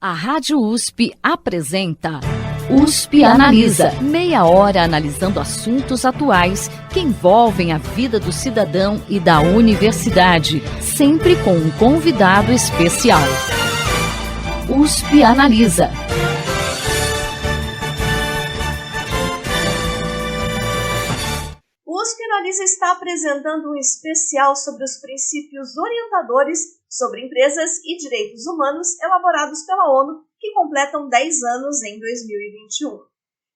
A Rádio USP apresenta USP Analisa. Meia hora analisando assuntos atuais que envolvem a vida do cidadão e da universidade, sempre com um convidado especial. USP Analisa. O USP Analisa está apresentando um especial sobre os princípios orientadores sobre empresas e direitos humanos elaborados pela ONU, que completam 10 anos em 2021.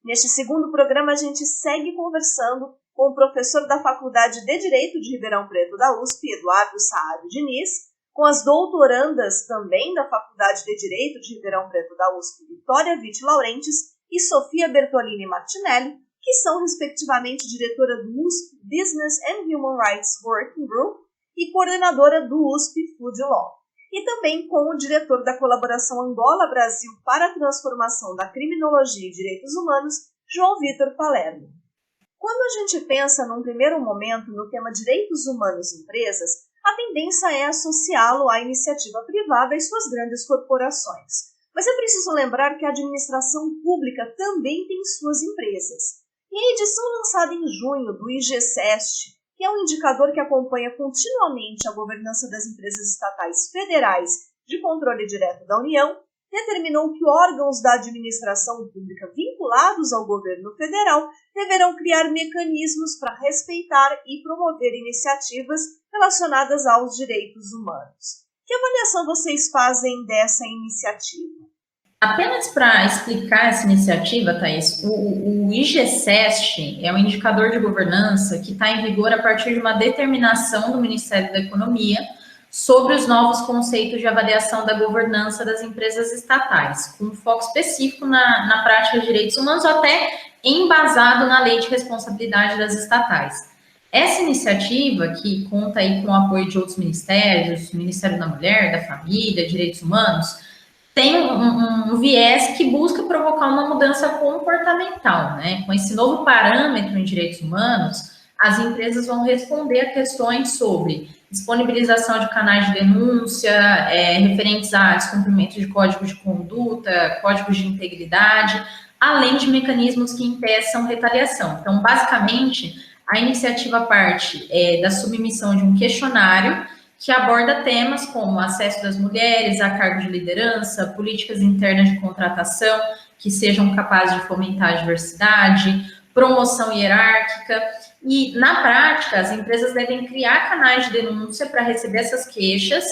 Neste segundo programa, a gente segue conversando com o professor da Faculdade de Direito de Ribeirão Preto da USP, Eduardo Saad Diniz, com as doutorandas também da Faculdade de Direito de Ribeirão Preto da USP, Vitória Vitti Laurentes e Sofia Bertolini Martinelli, que são, respectivamente, diretora do USP Business and Human Rights Working Group e coordenadora do USP Food Law. E também com o diretor da colaboração Angola-Brasil para a Transformação da Criminologia e Direitos Humanos, João Vitor Palermo. Quando a gente pensa, num primeiro momento, no tema direitos humanos e empresas, a tendência é associá-lo à iniciativa privada e suas grandes corporações. Mas é preciso lembrar que a administração pública também tem suas empresas. E a edição lançada em junho do IGCEST, que é um indicador que acompanha continuamente a governança das empresas estatais federais de controle direto da União, determinou que órgãos da administração pública vinculados ao governo federal deverão criar mecanismos para respeitar e promover iniciativas relacionadas aos direitos humanos. Que avaliação vocês fazem dessa iniciativa? Apenas para explicar essa iniciativa, Thaís, o IGCEST é um indicador de governança que está em vigor a partir de uma determinação do Ministério da Economia sobre os novos conceitos de avaliação da governança das empresas estatais, com um foco específico na prática de direitos humanos, ou até embasado na Lei de Responsabilidade das Estatais. Essa iniciativa, que conta aí com o apoio de outros ministérios, Ministério da Mulher, da Família, Direitos Humanos, tem um viés que busca provocar uma mudança comportamental, né? Com esse novo parâmetro em direitos humanos, as empresas vão responder a questões sobre disponibilização de canais de denúncia, referentes a descumprimento de códigos de conduta, códigos de integridade, além de mecanismos que impeçam retaliação. Então, basicamente, a iniciativa parte da submissão de um questionário que aborda temas como acesso das mulheres a cargos de liderança, políticas internas de contratação que sejam capazes de fomentar a diversidade, promoção hierárquica. E, na prática, as empresas devem criar canais de denúncia para receber essas queixas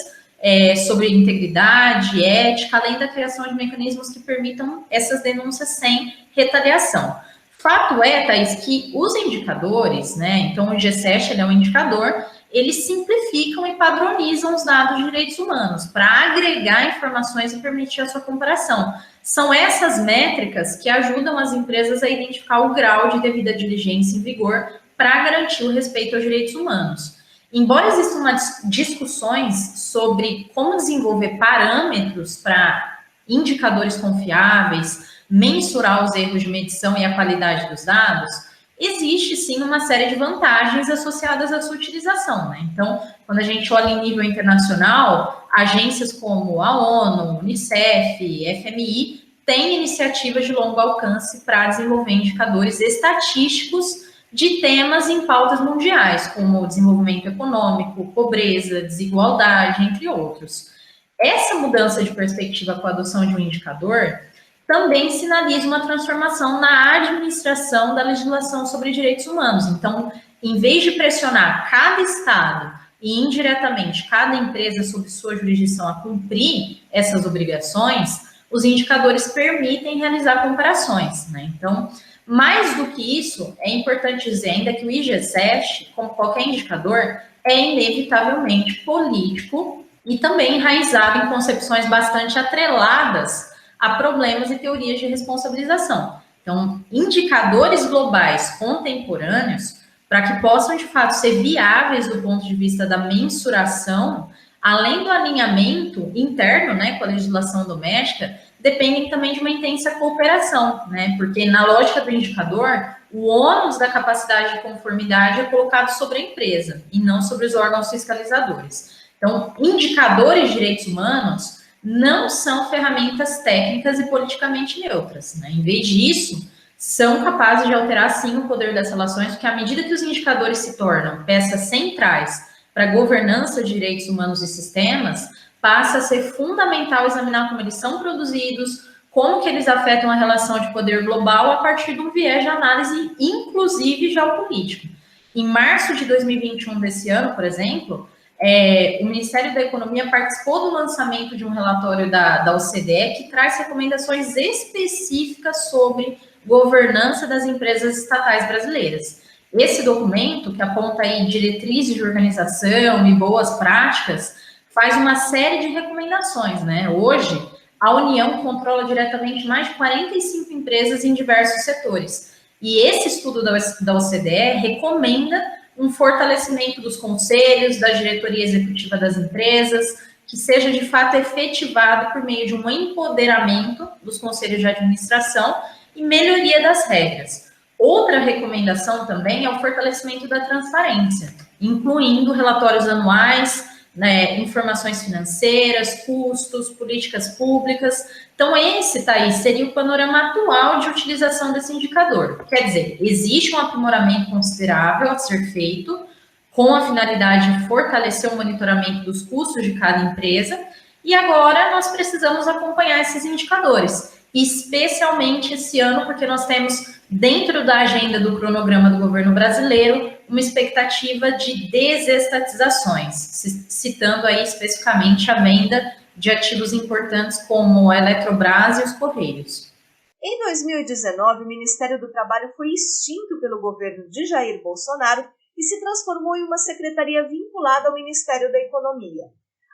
sobre integridade, ética, além da criação de mecanismos que permitam essas denúncias sem retaliação. Fato é, Thaís, que os indicadores, né? Então, o IGCEST é um indicador, eles simplificam e padronizam os dados de direitos humanos para agregar informações e permitir a sua comparação. São essas métricas que ajudam as empresas a identificar o grau de devida diligência em vigor para garantir o respeito aos direitos humanos. Embora existam discussões sobre como desenvolver parâmetros para indicadores confiáveis, mensurar os erros de medição e a qualidade dos dados, existe sim uma série de vantagens associadas à sua utilização, né? Então, quando a gente olha em nível internacional, agências como a ONU, Unicef, FMI, têm iniciativas de longo alcance para desenvolver indicadores estatísticos de temas em pautas mundiais, como desenvolvimento econômico, pobreza, desigualdade, entre outros. Essa mudança de perspectiva com a adoção de um indicador também sinaliza uma transformação na administração da legislação sobre direitos humanos. Então, em vez de pressionar cada estado e indiretamente cada empresa sob sua jurisdição a cumprir essas obrigações, os indicadores permitem realizar comparações, né? Então, mais do que isso, é importante dizer ainda que o IGCEST, como qualquer indicador, é inevitavelmente político e também enraizado em concepções bastante atreladas a problemas e teorias de responsabilização. Então, indicadores globais contemporâneos, para que possam, de fato, ser viáveis do ponto de vista da mensuração, além do alinhamento interno, né, com a legislação doméstica, dependem também de uma intensa cooperação, né, porque na lógica do indicador, o ônus da capacidade de conformidade é colocado sobre a empresa e não sobre os órgãos fiscalizadores. Então, indicadores de direitos humanos não são ferramentas técnicas e politicamente neutras, né? Em vez disso, são capazes de alterar, sim, o poder das relações, porque à medida que os indicadores se tornam peças centrais para a governança de direitos humanos e sistemas, passa a ser fundamental examinar como eles são produzidos, como que eles afetam a relação de poder global a partir de um viés de análise, inclusive geopolítico. Em março de 2021 desse ano, por exemplo, o Ministério da Economia participou do lançamento de um relatório da OCDE que traz recomendações específicas sobre governança das empresas estatais brasileiras. Esse documento, que aponta aí diretrizes de organização e boas práticas, faz uma série de recomendações, né? Hoje, a União controla diretamente mais de 45 empresas em diversos setores. E esse estudo da OCDE recomenda um fortalecimento dos conselhos, da diretoria executiva das empresas, que seja de fato efetivado por meio de um empoderamento dos conselhos de administração e melhoria das regras. Outra recomendação também é o fortalecimento da transparência, incluindo relatórios anuais, né, informações financeiras, custos, políticas públicas. Então, esse, Thaís, seria o panorama atual de utilização desse indicador. Quer dizer, existe um aprimoramento considerável a ser feito, com a finalidade de fortalecer o monitoramento dos custos de cada empresa, e agora nós precisamos acompanhar esses indicadores, especialmente esse ano, porque nós temos, dentro da agenda do cronograma do governo brasileiro, uma expectativa de desestatizações, citando aí especificamente a venda de ativos importantes como a Eletrobras e os Correios. Em 2019, o Ministério do Trabalho foi extinto pelo governo de Jair Bolsonaro e se transformou em uma secretaria vinculada ao Ministério da Economia.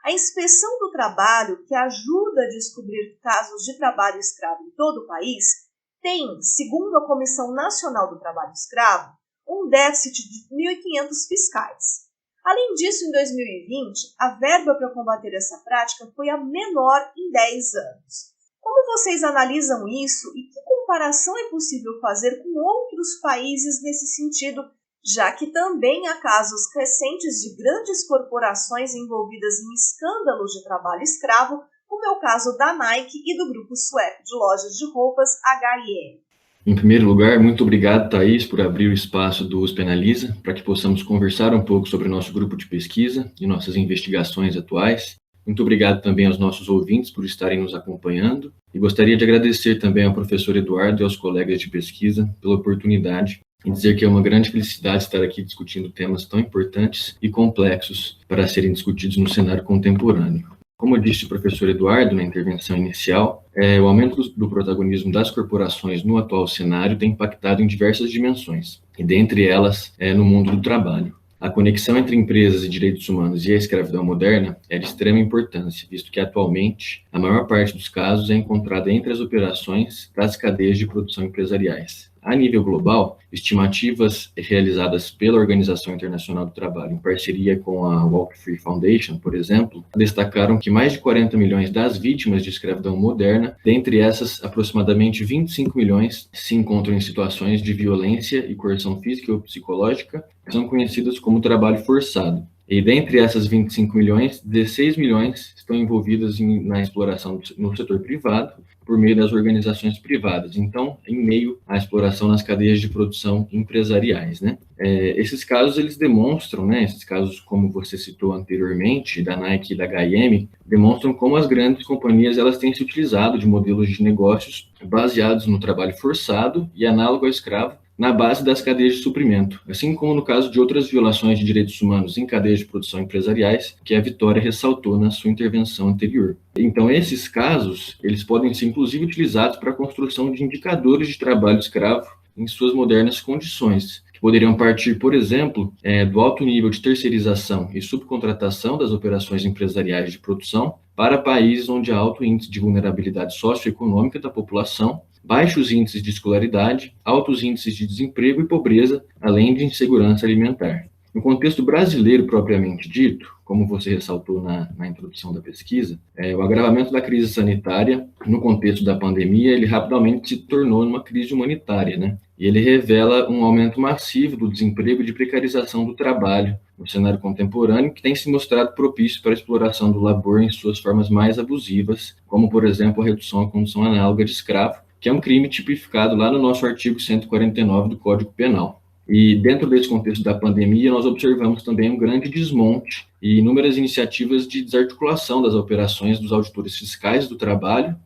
A Inspeção do Trabalho, que ajuda a descobrir casos de trabalho escravo em todo o país, tem, segundo a Comissão Nacional do Trabalho Escravo, um déficit de 1.500 fiscais. Além disso, em 2020, a verba para combater essa prática foi a menor em 10 anos. Como vocês analisam isso e que comparação é possível fazer com outros países nesse sentido, já que também há casos recentes de grandes corporações envolvidas em escândalos de trabalho escravo, como é o caso da Nike e do grupo sueco de lojas de roupas H&M. Em primeiro lugar, muito obrigado, Thaís, por abrir o espaço do USP Analisa para que possamos conversar um pouco sobre o nosso grupo de pesquisa e nossas investigações atuais. Muito obrigado também aos nossos ouvintes por estarem nos acompanhando e gostaria de agradecer também ao professor Eduardo e aos colegas de pesquisa pela oportunidade e dizer que é uma grande felicidade estar aqui discutindo temas tão importantes e complexos para serem discutidos no cenário contemporâneo. Como disse o professor Eduardo na intervenção inicial, o aumento do protagonismo das corporações no atual cenário tem impactado em diversas dimensões, e dentre elas no mundo do trabalho. A conexão entre empresas e direitos humanos e a escravidão moderna é de extrema importância, visto que atualmente a maior parte dos casos é encontrada entre as operações das cadeias de produção empresariais. A nível global, estimativas realizadas pela Organização Internacional do Trabalho, em parceria com a Walk Free Foundation, por exemplo, destacaram que mais de 40 milhões das vítimas de escravidão moderna, dentre essas, aproximadamente 25 milhões se encontram em situações de violência e coerção física ou psicológica, que são conhecidas como trabalho forçado. E dentre essas 25 milhões, 16 milhões estão envolvidas na exploração no setor privado, por meio das organizações privadas, então, em meio à exploração nas cadeias de produção empresariais, né? Esses casos, eles demonstram, né, esses casos, como você citou anteriormente, da Nike e da H&M, demonstram como as grandes companhias, elas têm se utilizado de modelos de negócios baseados no trabalho forçado e análogo ao escravo, na base das cadeias de suprimento, assim como no caso de outras violações de direitos humanos em cadeias de produção empresariais, que a Vitória ressaltou na sua intervenção anterior. Então, esses casos, eles podem ser inclusive utilizados para a construção de indicadores de trabalho escravo em suas modernas condições, que poderiam partir, por exemplo, do alto nível de terceirização e subcontratação das operações empresariais de produção para países onde há alto índice de vulnerabilidade socioeconômica da população, baixos índices de escolaridade, altos índices de desemprego e pobreza, além de insegurança alimentar. No contexto brasileiro propriamente dito, como você ressaltou na introdução da pesquisa, o agravamento da crise sanitária, no contexto da pandemia, ele rapidamente se tornou uma crise humanitária, né? E ele revela um aumento massivo do desemprego e de precarização do trabalho no cenário contemporâneo, que tem se mostrado propício para a exploração do labor em suas formas mais abusivas, como, por exemplo, a redução à condição análoga de escravo, que é um crime tipificado lá no nosso artigo 149 do Código Penal. E dentro desse contexto da pandemia, nós observamos também um grande desmonte e inúmeras iniciativas de desarticulação das operações dos auditores fiscais do trabalho,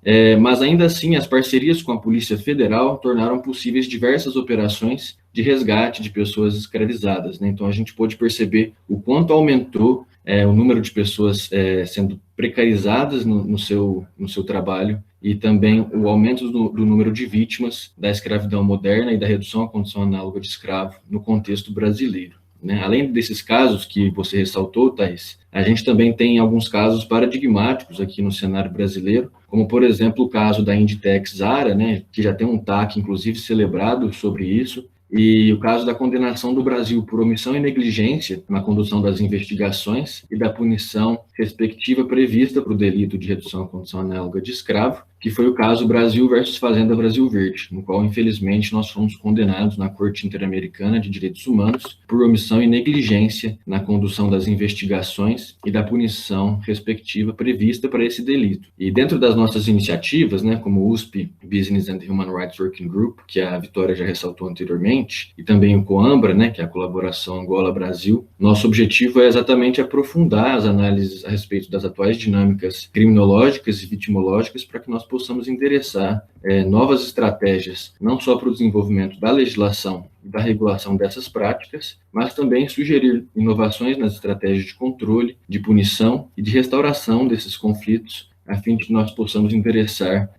mas ainda assim as parcerias com a Polícia Federal tornaram possíveis diversas operações de resgate de pessoas escravizadas, né? Então a gente pôde perceber o quanto aumentou o número de pessoas sendo precarizadas no seu trabalho e também o aumento do número de vítimas da escravidão moderna e da redução à condição análoga de escravo no contexto brasileiro, né? Além desses casos que você ressaltou, Thaís, a gente também tem alguns casos paradigmáticos aqui no cenário brasileiro, como, por exemplo, o caso da Inditex Zara, né, que já tem um TAC, inclusive, celebrado sobre isso, e o caso da condenação do Brasil por omissão e negligência na condução das investigações e da punição respectiva prevista para o delito de redução à condição análoga de escravo, que foi o caso Brasil versus Fazenda Brasil Verde, no qual, infelizmente, nós fomos condenados na Corte Interamericana de Direitos Humanos por omissão e negligência na condução das investigações e da punição respectiva prevista para esse delito. E dentro das nossas iniciativas, né, como o USP Business and Human Rights Working Group, que a Vitória já ressaltou anteriormente, e também o COAMBRA, né, que é a colaboração Angola-Brasil, nosso objetivo é exatamente aprofundar as análises a respeito das atuais dinâmicas criminológicas e vitimológicas para que nós possamos endereçar novas estratégias, não só para o desenvolvimento da legislação e da regulação dessas práticas, mas também sugerir inovações nas estratégias de controle, de punição e de restauração desses conflitos, a fim de que nós possamos endereçar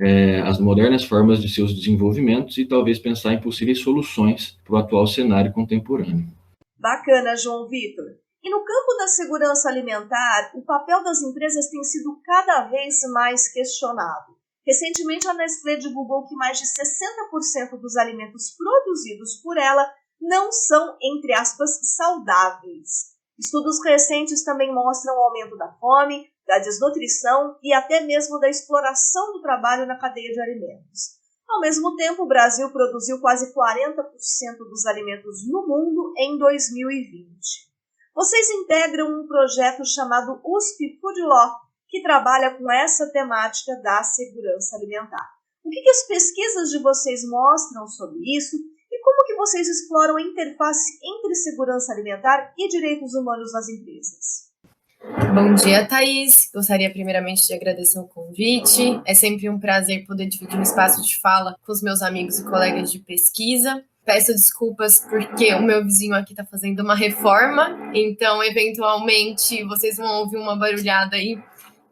as modernas formas de seus desenvolvimentos e talvez pensar em possíveis soluções para o atual cenário contemporâneo. Bacana, João Vitor. E no campo da segurança alimentar, o papel das empresas tem sido cada vez mais questionado. Recentemente, a Nestlé divulgou que mais de 60% dos alimentos produzidos por ela não são, entre aspas, saudáveis. Estudos recentes também mostram o aumento da fome, da desnutrição e até mesmo da exploração do trabalho na cadeia de alimentos. Ao mesmo tempo, o Brasil produziu quase 40% dos alimentos no mundo em 2020. Vocês integram um projeto chamado USP Food Law, que trabalha com essa temática da segurança alimentar. O que as pesquisas de vocês mostram sobre isso e como que vocês exploram a interface entre segurança alimentar e direitos humanos nas empresas? Bom dia, Thaís. Gostaria primeiramente de agradecer o convite. É sempre um prazer poder dividir um espaço de fala com os meus amigos e colegas de pesquisa. Peço desculpas porque o meu vizinho aqui está fazendo uma reforma, então, eventualmente, vocês vão ouvir uma barulhada aí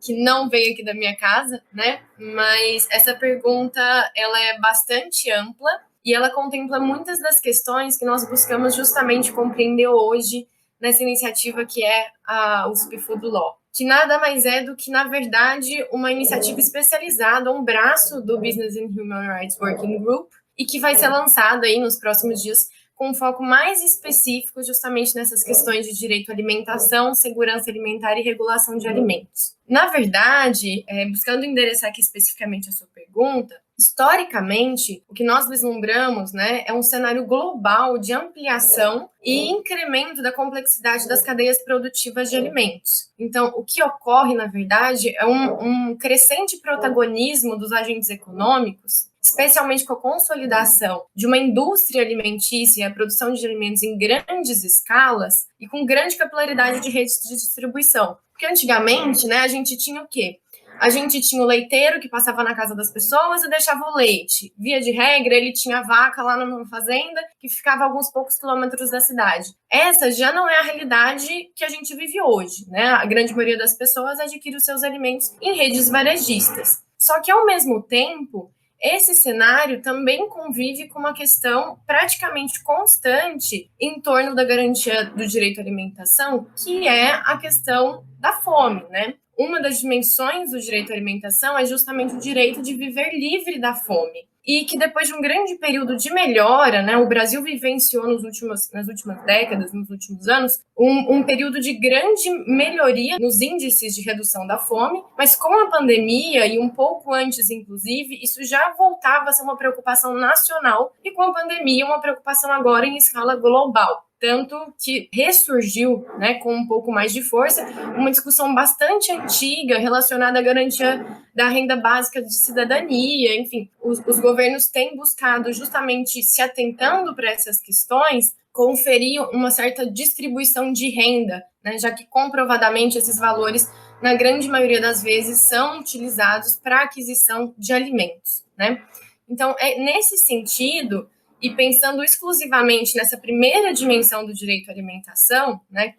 que não veio aqui da minha casa, né? Mas essa pergunta, ela é bastante ampla e ela contempla muitas das questões que nós buscamos justamente compreender hoje nessa iniciativa que é a USP Food Law, que nada mais é do que, na verdade, uma iniciativa especializada, um braço do Business and Human Rights Working Group, e que vai ser lançado aí nos próximos dias com um foco mais específico justamente nessas questões de direito à alimentação, segurança alimentar e regulação de alimentos. Na verdade, buscando endereçar aqui especificamente a sua pergunta, historicamente, o que nós vislumbramos, né, é um cenário global de ampliação e incremento da complexidade das cadeias produtivas de alimentos. Então, o que ocorre, na verdade, é um crescente protagonismo dos agentes econômicos, especialmente com a consolidação de uma indústria alimentícia e a produção de alimentos em grandes escalas e com grande capilaridade de redes de distribuição. Porque antigamente, né, a gente tinha o quê? A gente tinha o leiteiro que passava na casa das pessoas e deixava o leite. Via de regra, ele tinha vaca lá numa fazenda que ficava a alguns poucos quilômetros da cidade. Essa já não é a realidade que a gente vive hoje, né? A grande maioria das pessoas adquire os seus alimentos em redes varejistas. Só que, ao mesmo tempo, esse cenário também convive com uma questão praticamente constante em torno da garantia do direito à alimentação, que é a questão da fome, né? Uma das dimensões do direito à alimentação é justamente o direito de viver livre da fome. e que depois de um grande período de melhora, né, o Brasil vivenciou nas últimas décadas, nos últimos anos, um período de grande melhoria nos índices de redução da fome, mas com a pandemia, e um pouco antes, inclusive, isso já voltava a ser uma preocupação nacional, e com a pandemia, uma preocupação agora em escala global. Tanto que ressurgiu, né, com um pouco mais de força, uma discussão bastante antiga relacionada à garantia da renda básica de cidadania. Enfim, os governos têm buscado, justamente se atentando para essas questões, conferir uma certa distribuição de renda, né, já que comprovadamente esses valores, na grande maioria das vezes, são utilizados para aquisição de alimentos, né? Então, é nesse sentido, e pensando exclusivamente nessa primeira dimensão do direito à alimentação, né,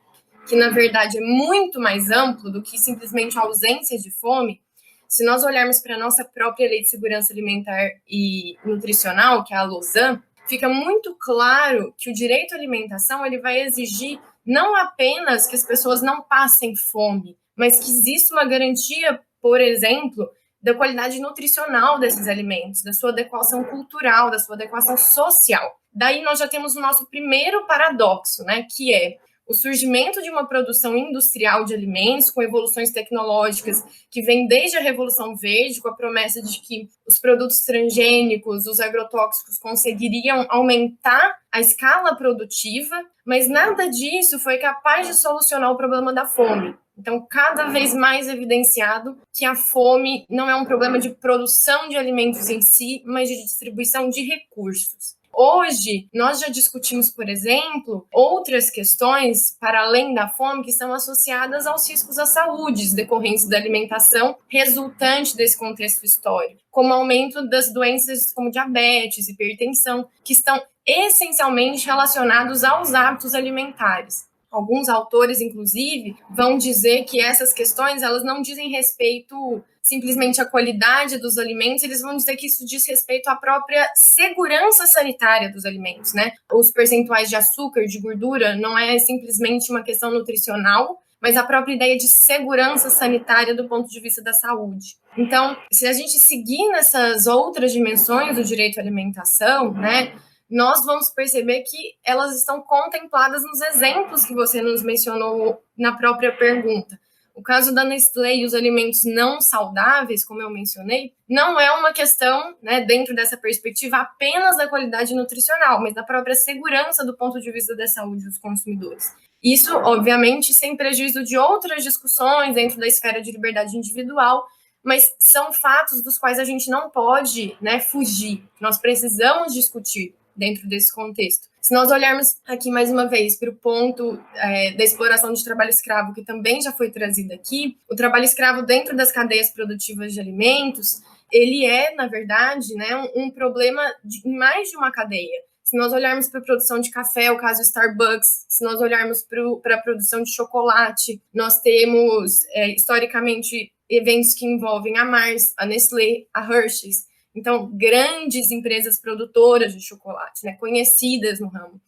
que na verdade é muito mais amplo do que simplesmente a ausência de fome, se nós olharmos para a nossa própria Lei de Segurança Alimentar e Nutricional, que é a LOSAN, fica muito claro que o direito à alimentação ele vai exigir não apenas que as pessoas não passem fome, mas que exista uma garantia, por exemplo, da qualidade nutricional desses alimentos, da sua adequação cultural, da sua adequação social. Daí nós já temos o nosso primeiro paradoxo, né, que é o surgimento de uma produção industrial de alimentos com evoluções tecnológicas que vem desde a Revolução Verde, com a promessa de que os produtos transgênicos, os agrotóxicos conseguiriam aumentar a escala produtiva, mas nada disso foi capaz de solucionar o problema da fome. Então, cada vez mais evidenciado que a fome não é um problema de produção de alimentos em si, mas de distribuição de recursos. Hoje, nós já discutimos, por exemplo, outras questões para além da fome que são associadas aos riscos à saúde decorrentes da alimentação resultante desse contexto histórico, como o aumento das doenças como diabetes, hipertensão, que estão essencialmente relacionados aos hábitos alimentares. Alguns autores, inclusive, vão dizer que essas questões elas não dizem respeito simplesmente à qualidade dos alimentos, eles vão dizer que isso diz respeito à própria segurança sanitária dos alimentos, né? Os percentuais de açúcar, de gordura, não é simplesmente uma questão nutricional, mas a própria ideia de segurança sanitária do ponto de vista da saúde. Então, se a gente seguir nessas outras dimensões do direito à alimentação, né, nós vamos perceber que elas estão contempladas nos exemplos que você nos mencionou na própria pergunta. O caso da Nestlé e os alimentos não saudáveis, como eu mencionei, não é uma questão, né, dentro dessa perspectiva, apenas da qualidade nutricional, mas da própria segurança do ponto de vista da saúde dos consumidores. Isso, obviamente, sem prejuízo de outras discussões dentro da esfera de liberdade individual, mas são fatos dos quais a gente não pode, né, fugir. Nós precisamos discutir dentro desse contexto. Se nós olharmos aqui mais uma vez para o ponto da exploração de trabalho escravo, que também já foi trazido aqui, o trabalho escravo dentro das cadeias produtivas de alimentos, ele é, na verdade, né, um problema em mais de uma cadeia. Se nós olharmos para a produção de café, o caso Starbucks, se nós olharmos para a produção de chocolate, nós temos, historicamente, eventos que envolvem a Mars, a Nestlé, a Hershey's. Então, grandes empresas produtoras de chocolate, né, conhecidas no ramo.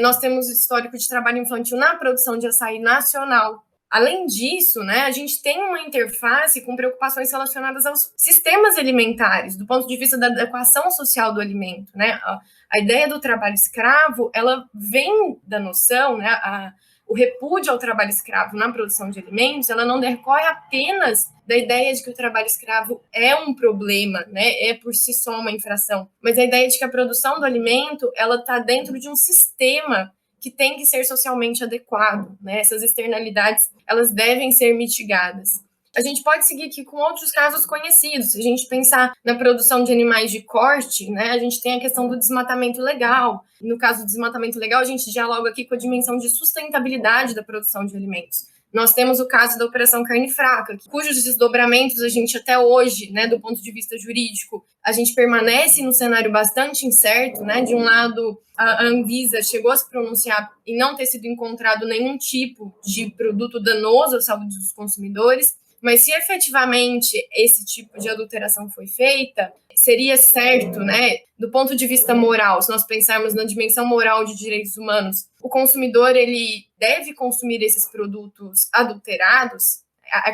Nós temos histórico de trabalho infantil na produção de açaí nacional. Além disso, né, a gente tem uma interface com preocupações relacionadas aos sistemas alimentares, do ponto de vista da adequação social do alimento. Né? A ideia do trabalho escravo, ela vem da noção, né, o repúdio ao trabalho escravo na produção de alimentos, ela não decorre apenas da ideia de que o trabalho escravo é um problema, né, é por si só uma infração, mas a ideia de que a produção do alimento, ela está dentro de um sistema que tem que ser socialmente adequado, né, essas externalidades, elas devem ser mitigadas. A gente pode seguir aqui com outros casos conhecidos. Se a gente pensar na produção de animais de corte, né, a gente tem a questão do desmatamento legal. No caso do desmatamento legal, a gente dialoga aqui com a dimensão de sustentabilidade da produção de alimentos. Nós temos o caso da Operação Carne Fraca, cujos desdobramentos a gente até hoje, né, do ponto de vista jurídico, a gente permanece num cenário bastante incerto, né? De um lado, a Anvisa chegou a se pronunciar em não ter sido encontrado nenhum tipo de produto danoso à saúde dos consumidores, mas se efetivamente esse tipo de adulteração foi feita, seria certo, né, do ponto de vista moral, se nós pensarmos na dimensão moral de direitos humanos, o consumidor ele deve consumir esses produtos adulterados?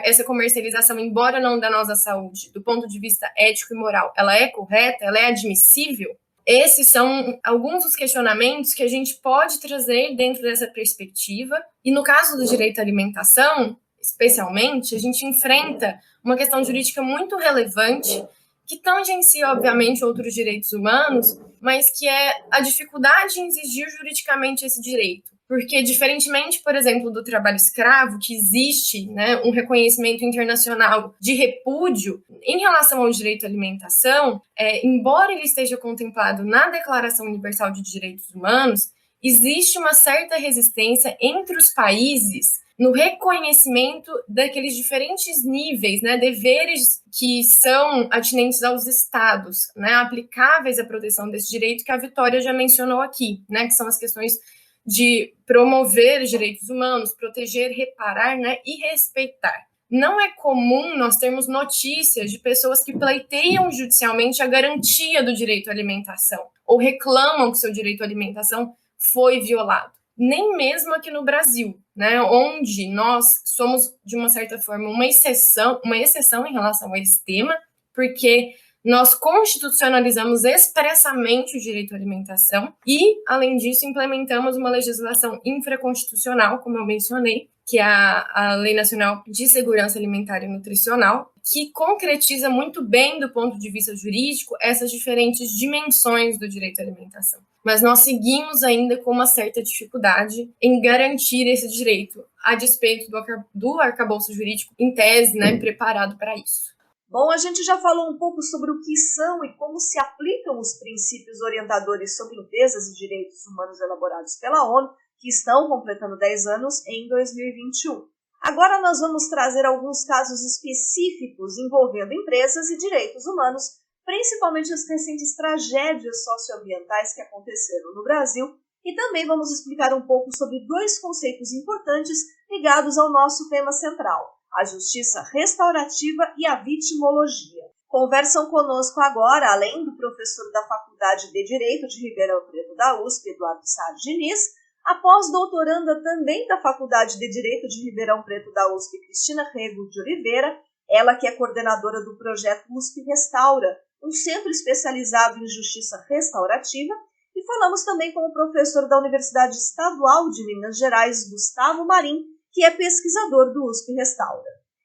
essa comercialização, embora não danosa à saúde, do ponto de vista ético e moral, ela é correta, ela é admissível? Esses são alguns dos questionamentos que a gente pode trazer dentro dessa perspectiva. E no caso do direito à alimentação, especialmente, a gente enfrenta uma questão jurídica muito relevante que tangencia, obviamente, outros direitos humanos, mas que é a dificuldade em exigir juridicamente esse direito. Porque, diferentemente, por exemplo, do trabalho escravo, que existe, né, um reconhecimento internacional de repúdio em relação ao direito à alimentação, embora ele esteja contemplado na Declaração Universal de Direitos Humanos, existe uma certa resistência entre os países no reconhecimento daqueles diferentes níveis, né, deveres que são atinentes aos estados, né, aplicáveis à proteção desse direito que a Vitória já mencionou aqui, né, que são as questões de promover os direitos humanos, proteger, reparar, né, e respeitar. Não é comum nós termos notícias de pessoas que pleiteiam judicialmente a garantia do direito à alimentação ou reclamam que seu direito à alimentação foi violado. Nem mesmo aqui no Brasil, né, onde nós somos, de uma certa forma, uma exceção em relação a esse tema, porque nós constitucionalizamos expressamente o direito à alimentação e, além disso, implementamos uma legislação infraconstitucional, como eu mencionei, que é a Lei Nacional de Segurança Alimentar e Nutricional, que concretiza muito bem, do ponto de vista jurídico, essas diferentes dimensões do direito à alimentação. Mas nós seguimos ainda com uma certa dificuldade em garantir esse direito, a despeito do arcabouço jurídico, em tese, né, preparado para isso. Bom, a gente já falou um pouco sobre o que são e como se aplicam os princípios orientadores sobre empresas e direitos humanos elaborados pela ONU, que estão completando 10 anos em 2021. Agora nós vamos trazer alguns casos específicos envolvendo empresas e direitos humanos, principalmente as recentes tragédias socioambientais que aconteceram no Brasil, e também vamos explicar um pouco sobre dois conceitos importantes ligados ao nosso tema central: a justiça restaurativa e a vitimologia. Conversam conosco agora, além do professor da Faculdade de Direito de Ribeirão Preto da USP, Eduardo Sá Diniz, a pós-doutoranda também da Faculdade de Direito de Ribeirão Preto da USP, Cristina Rego de Oliveira, ela que é coordenadora do projeto USP Restaura, um centro especializado em justiça restaurativa, e falamos também com o professor da Universidade Estadual de Minas Gerais, Gustavo Marim, que é pesquisador do USP Restaura.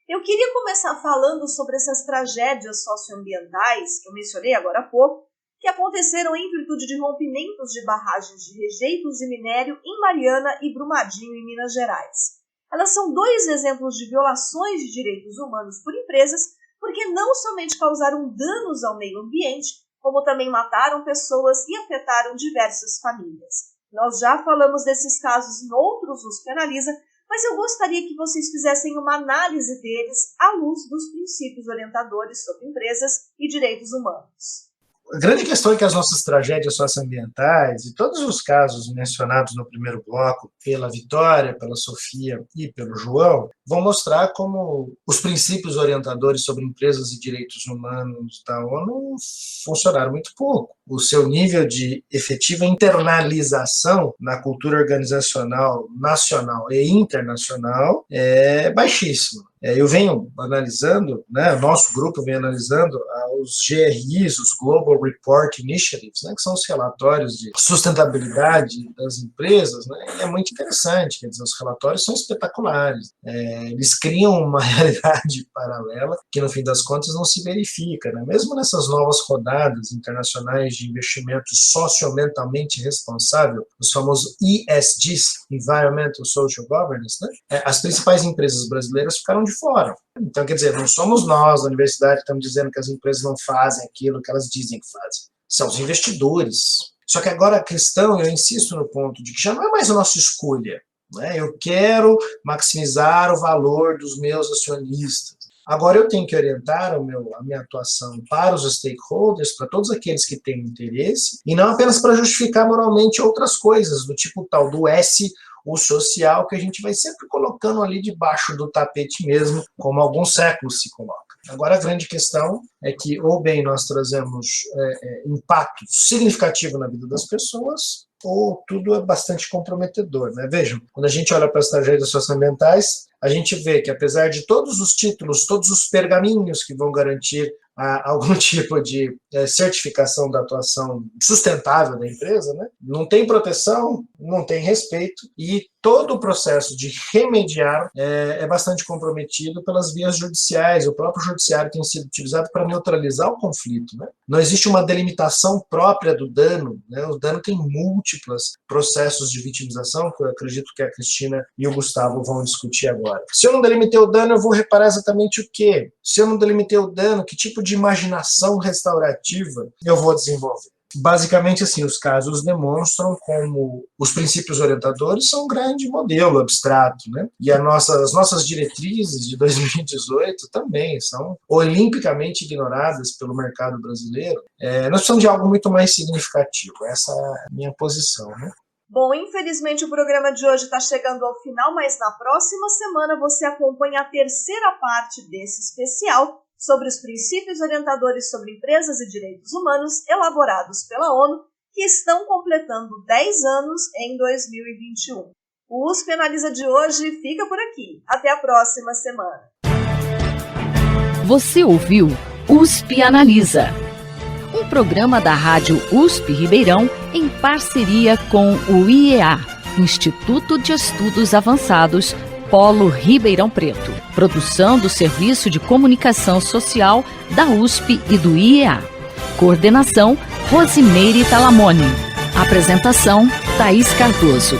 Eu queria começar falando sobre essas tragédias socioambientais, que eu mencionei agora há pouco, que aconteceram em virtude de rompimentos de barragens de rejeitos de minério em Mariana e Brumadinho, em Minas Gerais. Elas são dois exemplos de violações de direitos humanos por empresas, porque não somente causaram danos ao meio ambiente, como também mataram pessoas e afetaram diversas famílias. Nós já falamos desses casos em outros USP Analisa, mas eu gostaria que vocês fizessem uma análise deles à luz dos princípios orientadores sobre empresas e direitos humanos. A grande questão é que as nossas tragédias socioambientais, e todos os casos mencionados no primeiro bloco, pela Vitória, pela Sofia e pelo João, vão mostrar como os princípios orientadores sobre empresas e direitos humanos da ONU funcionaram muito pouco. O seu nível de efetiva internalização na cultura organizacional nacional e internacional é baixíssimo. Eu venho analisando, né, o nosso grupo vem analisando os GRIs, os Global Report Initiatives, né, que são os relatórios de sustentabilidade das empresas, né, e é muito interessante, quer dizer, os relatórios são espetaculares. Eles criam uma realidade paralela que, no fim das contas, não se verifica, né? Mesmo nessas novas rodadas internacionais de investimento socioambientalmente responsável, os famosos ESGs, Environmental Social Governance, né? As principais empresas brasileiras ficaram de fora. Então, quer dizer, não somos nós, da universidade, que estamos dizendo que as empresas não fazem aquilo que elas dizem que fazem. São os investidores. Só que agora a questão, eu insisto no ponto de que já não é mais a nossa escolha. Eu quero maximizar o valor dos meus acionistas. Agora eu tenho que orientar a minha atuação para os stakeholders, para todos aqueles que têm interesse, e não apenas para justificar moralmente outras coisas, do tipo tal do S, o social, que a gente vai sempre colocando ali debaixo do tapete mesmo, como há alguns séculos se coloca. Agora a grande questão é que, ou bem nós trazemos impacto significativo na vida das pessoas, ou tudo é bastante comprometedor, né? Vejam, quando a gente olha para as tragédias socioambientais, a gente vê que, apesar de todos os títulos, todos os pergaminhos que vão garantir algum tipo de certificação da atuação sustentável da empresa, né? Não tem proteção, não tem respeito, e todo o processo de remediar é bastante comprometido pelas vias judiciais. O próprio judiciário tem sido utilizado para neutralizar o conflito, né? Não existe uma delimitação própria do dano, né? O dano tem múltiplos processos de vitimização, que eu acredito que a Cristina e o Gustavo vão discutir agora. Se eu não delimitei o dano, eu vou reparar exatamente o quê? Se eu não delimitei o dano, que tipo de imaginação restaurativa eu vou desenvolver? Basicamente, assim, os casos demonstram como os princípios orientadores são um grande modelo abstrato, né? E as nossas diretrizes de 2018 também são olimpicamente ignoradas pelo mercado brasileiro. Nós precisamos de algo muito mais significativo. Essa é a minha posição, né? Bom, infelizmente o programa de hoje está chegando ao final, mas na próxima semana você acompanha a terceira parte desse especial sobre os princípios orientadores sobre empresas e direitos humanos elaborados pela ONU, que estão completando 10 anos em 2021. O USP Analisa de hoje fica por aqui. Até a próxima semana. Você ouviu USP Analisa, um programa da Rádio USP Ribeirão em parceria com o IEA, Instituto de Estudos Avançados, Polo Ribeirão Preto. Produção do Serviço de Comunicação Social da USP e do IEA. Coordenação, Rosimeire Talamone. Apresentação, Thaís Cardoso.